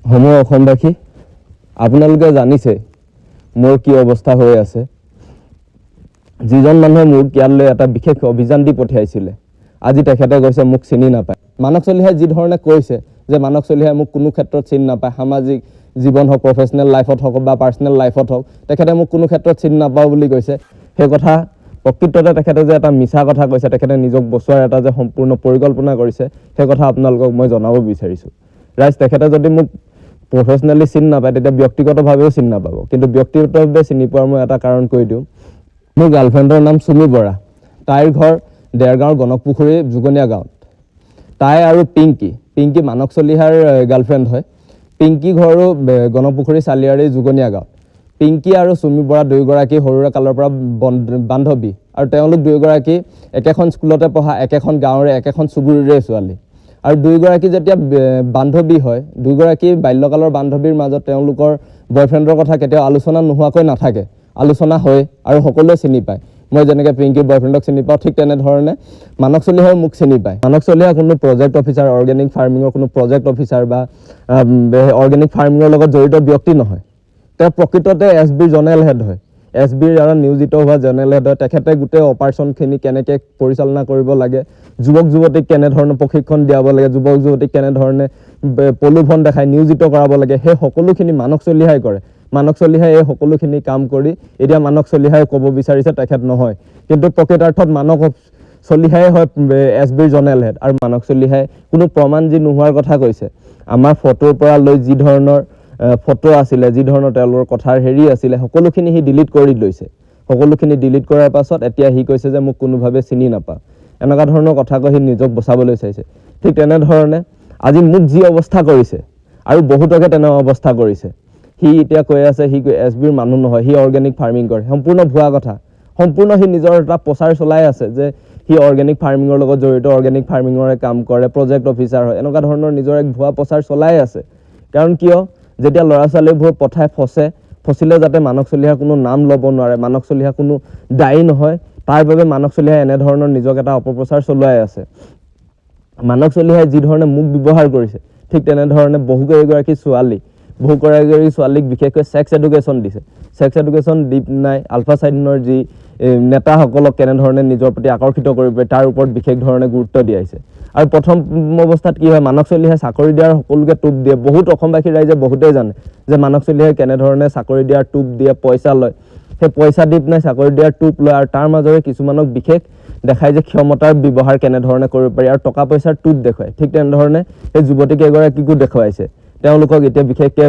সমূহ অসমবাসী আপোনালোকে জানিছে মোৰ কি অৱস্থা হৈ আছে। যিজন মানুহে মোক ইয়ালৈ এটা বিশেষ অভিযান দি পঠিয়াইছিলে, আজি তেখেতে কৈছে মোক চিনি নাপায়। মানস চলিহাই যি ধৰণে কৈছে যে মানস চলিহাই মোক কোনো ক্ষেত্ৰত চিনি নাপায়, সামাজিক জীৱন হওক, প্ৰফেশ্যনেল লাইফত হওক বা পাৰ্চনেল লাইফত হওক, তেখেতে মোক কোনো ক্ষেত্ৰত চিনি নাপাওঁ বুলি কৈছে। সেই কথা প্ৰকৃততে তেখেতে যে এটা মিছা কথা কৈছে, তেখেতে নিজক বচোৱাৰ এটা যে সম্পূৰ্ণ পৰিকল্পনা কৰিছে, সেই কথা আপোনালোকক মই জনাব বিচাৰিছোঁ। ৰাইজ, তেখেতে যদি মোক প্ৰফেশ্যনেলি চিনি নাপায় তেতিয়া ব্যক্তিগতভাৱেও চিনি নাপাব, কিন্তু ব্যক্তিগতভাৱে চিনি পোৱাৰ মই এটা কাৰণ কৈ দিওঁ। মোৰ গাৰ্লফ্ৰেণ্ডৰ নাম চুমি বৰা। তাইৰ ঘৰ দেৰগাঁৱৰ গণকপুখুৰী জুগনীয়া গাঁৱত। তাই আৰু পিংকি মানস চলিহাৰ গাৰ্লফ্ৰেণ্ড হয়। পিংকি ঘৰো গণকপুখুৰী চালিয়াৰী জুগনীয়া গাঁৱত। পিংকি আৰু চুমি বৰা দুয়োগৰাকী সৰুৰে কালৰ পৰা বান্ধৱী, আৰু তেওঁলোক দুয়োগৰাকী একেখন স্কুলতে পঢ়া, একেখন গাঁৱৰে, একেখন চুবুৰীৰে ছোৱালী। আৰু দুয়োগৰাকী যেতিয়া বান্ধৱী হয়, দুয়োগৰাকী বাল্যকালৰ বান্ধৱীৰ মাজত তেওঁলোকৰ বয়ফ্ৰেণ্ডৰ কথা কেতিয়াও আলোচনা নোহোৱাকৈ নাথাকে। আলোচনা হয় আৰু সকলোৱে চিনি পায়। মই যেনেকৈ পিংকিৰ বয়ফ্ৰেণ্ডক চিনি পাওঁ, ঠিক তেনেধৰণে মানস চলিহাই মোক চিনি পায়। মানস চলিহা কোনো প্ৰজেক্ট অফিচাৰ, অৰ্গেনিক ফাৰ্মিঙৰ কোনো প্ৰজেক্ট অফিচাৰ বা অৰ্গেনিক ফাৰ্মিঙৰ লগত জড়িত ব্যক্তি নহয়। তেওঁ প্ৰকৃততে SBৰ জনেৰেল হেড হয়। SBৰ দ্বাৰা নিয়োজিত হোৱা জেনেৰেল হেড হয়। তেখেতে গোটেই অপাৰেশ্যনখিনি কেনেকৈ পৰিচালনা কৰিব লাগে, যুৱক যুৱতীক কেনেধৰণে প্ৰশিক্ষণ দিয়াব লাগে, যুৱক যুৱতীক কেনেধৰণে প্ৰলোভন দেখাই নিয়োজিত কৰাব লাগে, সেই সকলোখিনি মানস চলিহাই কৰে। মানস চলিহাই এই সকলোখিনি কাম কৰি এতিয়া মানস চলিহাই ক'ব বিচাৰিছে তেখেত নহয়, কিন্তু প্ৰকৃতাৰ্থত মানস চলিহাই হয় SBৰ জনেৰেল হেড। আৰু মানস চলিহাই কোনো প্ৰমাণ যি নোহোৱাৰ কথা কৈছে। আমাৰ ফটোৰ পৰা লৈ যি ধৰণৰ ফটো আছিলে, যি ধৰণৰ তেওঁলোকৰ কথাৰ আছিলে, সকলোখিনি সি ডিলিট কৰি লৈছে। সকলোখিনি ডিলিট কৰাৰ পাছত এতিয়া সি কৈছে যে মোক কোনোভাৱে চিনি নাপায়। এনেকুৱা ধৰণৰ কথা কৈ সি নিজক বচাবলৈ চাইছে। ঠিক তেনেধৰণে আজি মোক যি অৱস্থা কৰিছে আৰু বহুতকে তেনে অৱস্থা কৰিছে। সি এতিয়া কৈ আছে সি SBৰ মানুহ নহয়, সি অৰ্গেনিক ফাৰ্মিং কৰে। সম্পূৰ্ণ ভুৱা কথা। সম্পূৰ্ণ সি নিজৰ এটা প্ৰচাৰ চলাই আছে যে সি অৰ্গেনিক ফাৰ্মিঙৰ লগত জড়িত, অৰ্গেনিক ফাৰ্মিঙৰে কাম কৰে, প্ৰজেক্ট অফিচাৰ হয়। এনেকুৱা ধৰণৰ নিজৰ এক ভুৱা প্ৰচাৰ চলাই আছে। কাৰণ কিয়, যেতিয়া ল'ৰা ছোৱালীবোৰ পঠাই ফচিলে যাতে মানস চলিহাৰ কোনো নাম ল'ব নোৱাৰে, মানস চলিহা কোনো দায়ী নহয়, তাৰ বাবে মানস চলিহাই এনেধৰণৰ নিজক এটা অপপ্ৰচাৰ চলাই আছে। মানস চলিহাই যি ধৰণে মোক ব্যৱহাৰ কৰিছে, ঠিক তেনেধৰণে বহুকেইগৰাকী ছোৱালীক বিশেষকৈ ছেক্স এডুকেশ্যন দিছে। ছেক্স এডুকেশ্যন দি নাই আলফা চাইডিনৰ যি নেতাসকলক কেনেধৰণে নিজৰ প্ৰতি আকৰ্ষিত কৰিব পাৰি তাৰ ওপৰত বিশেষ ধৰণে গুৰুত্ব দিয়াইছে। আৰু প্ৰথম অৱস্থাত কি হয়, মানস চলিহাই চাকৰি দিয়াৰ সকলোকে টোপ দিয়ে। বহুত অসমবাসী ৰাইজে বহুতেই জানে যে মানস চলিহাই কেনেধৰণে চাকৰি দিয়াৰ টোপ দিয়ে, পইচা লয়। সেই পইচা দি পিনে চাকৰি দিয়াৰ টোপ লয়, আৰু তাৰ মাজৰে কিছুমানক বিশেষ দেখায় যে ক্ষমতাৰ ব্যৱহাৰ কেনেধৰণে কৰিব পাৰি, আৰু টকা পইচাৰ টোপ দেখুৱায়। ঠিক তেনেধৰণে সেই যুৱতীকেইগৰাকীকো দেখুৱাইছে। তেওঁলোকক এতিয়া বিশেষকৈ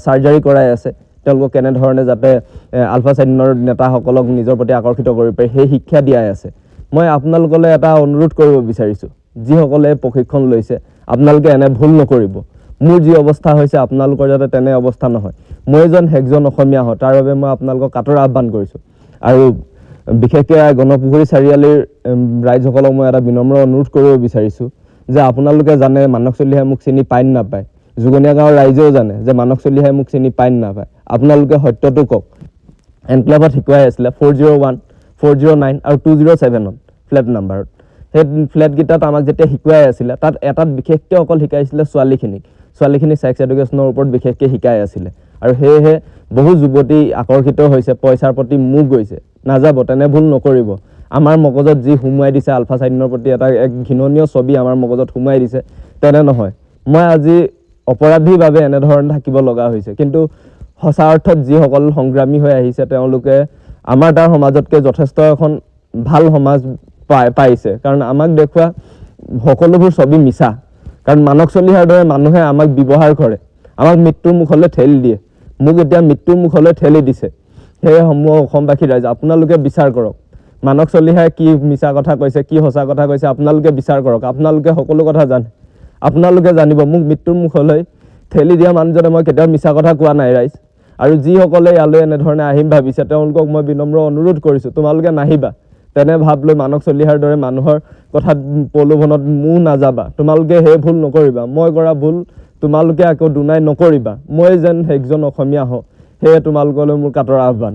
চাৰ্জাৰী কৰাই আছে। তেওঁলোকক কেনেধৰণে যাতে আলফা চাইডিনৰ নেতাসকলক নিজৰ প্ৰতি আকৰ্ষিত কৰিব পাৰি সেই শিক্ষা দিয়াই আছে। মই আপোনালোকলৈ এটা অনুৰোধ কৰিব বিচাৰিছোঁ, যিসকলে প্ৰশিক্ষণ লৈছে, আপোনালোকে এনে ভুল নকৰিব। মোৰ যি অৱস্থা হৈছে আপোনালোকৰ যাতে তেনে অৱস্থা নহয়। মই একজন অসমীয়া হয়, তাৰ বাবে মই আপোনালোকক কাটৰ আহ্বান কৰিছোঁ। আৰু বিশেষকৈ গণকপুখুৰী চাৰিআলিৰ ৰাইজসকলক মই এটা বিনম্ৰ অনুৰোধ কৰিব বিচাৰিছোঁ যে আপোনালোকে জানে মানস চলিহাই মোক চিনি পায় নাপায়, জুগনীয়া গাঁৱৰ ৰাইজেও জানে যে মানস চলিহাই মোক চিনি পায় নাপায়। আপোনালোকে সত্যটো কওক। এনক্লেভত শিকোৱাই আছিলে 401, 409 আৰু 207ত ফ্লেট নাম্বাৰত। সেই ফ্লেটকেইটাত আমাক যেতিয়া শিকোৱাই আছিলে, তাত এটাত বিশেষকৈ অকল শিকাইছিলে ছোৱালীখিনি ছেক্স এডুকেশ্যনৰ ওপৰত বিশেষকৈ শিকাই আছিলে। আৰু সেয়েহে বহু যুৱতী আকৰ্ষিত হৈছে, পইচাৰ প্ৰতি মুখ গৈছে। নাযাব, তেনে ভুল নকৰিব। আমাৰ মগজত যি সোমোৱাই দিছে, আলফা চাইডিনৰ প্ৰতি এটা এক ঘৃণনীয় ছবি আমাৰ মগজত সোমোৱাই দিছে, তেনে নহয়। মই আজি অপৰাধীৰ বাবে এনেধৰণে থাকিব লগা হৈছে, কিন্তু সঁচা অৰ্থত যিসকল সংগ্ৰামী হৈ আহিছে তেওঁলোকে আমাৰ তাৰ সমাজতকৈ যথেষ্ট এখন ভাল সমাজ পাইছে। কাৰণ আমাক দেখুওৱা সকলোবোৰ ছবি মিছা। কাৰণ মানস চলিহাৰ দৰে মানুহে আমাক ব্যৱহাৰ কৰে, আমাক মৃত্যুৰ মুখলৈ ঠেলি দিয়ে। মোক এতিয়া মৃত্যুৰ মুখলৈ ঠেলি দিছে। সেয়ে সমূহ অসমবাসী ৰাইজ, আপোনালোকে বিচাৰ কৰক। মানস চলিহাই কি মিছা কথা কৈছে, কি সঁচা কথা কৈছে, আপোনালোকে বিচাৰ কৰক। আপোনালোকে সকলো কথা জানে। আপোনালোকে জানিব মোক মৃত্যুৰ মুখলৈ ঠেলি দিয়া মানুহজনে মই কেতিয়াও মিছা কথা কোৱা নাই ৰাইজ। আৰু যিসকলে ইয়ালৈ এনেধৰণে আহিম ভাবিছে তেওঁলোকক মই বিনম্ৰ অনুৰোধ কৰিছোঁ, তোমালোকে নাহিবা। তেনে ভাব লৈ মানস চলিহাৰ দৰে মানুহৰ কথাত প্ৰলোভনত নাযাবা। তোমালোকে সেই ভুল নকৰিবা। মই কৰা ভুল তোমালোকে আকৌ দুনাই নকৰিবা। মই যেন একজন অসমীয়া হওঁ, সেয়ে তোমালোকলৈ মোৰ কাটৰ আহ্বান।